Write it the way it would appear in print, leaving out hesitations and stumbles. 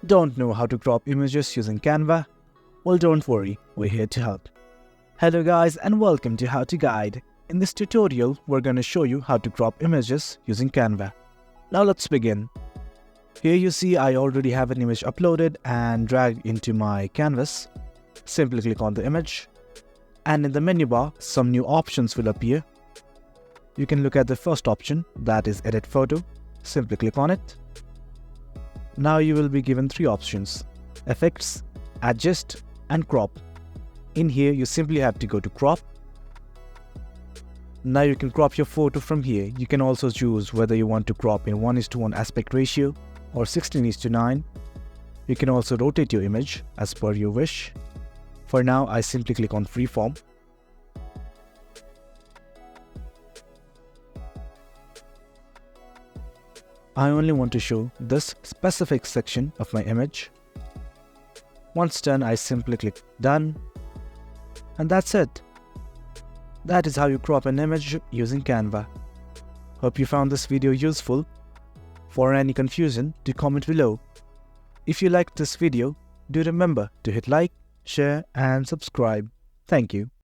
Don't know how to crop images using Canva? Well, don't worry, we're here to help. Hello guys and welcome to How to Guide. In this tutorial, we're going to show you how to crop images using Canva. Now let's begin. Here you see I already have an image uploaded and dragged into my canvas. Simply click on the image, and in the menu bar, some new options will appear. You can look at the first option, that is Edit Photo. Simply click on it. Now you will be given three options: Effects, Adjust and Crop. In here you simply have to go to Crop. Now you can crop your photo from here. You can also choose whether you want to crop in 1:1 aspect ratio or 16:9. You can also rotate your image as per your wish. For now, I simply click on Freeform. I only want to show this specific section of my image. Once done, I simply click Done. And that's it. That is how you crop an image using Canva. Hope you found this video useful. For any confusion, do comment below. If you liked this video, do remember to hit like, share and subscribe. Thank you.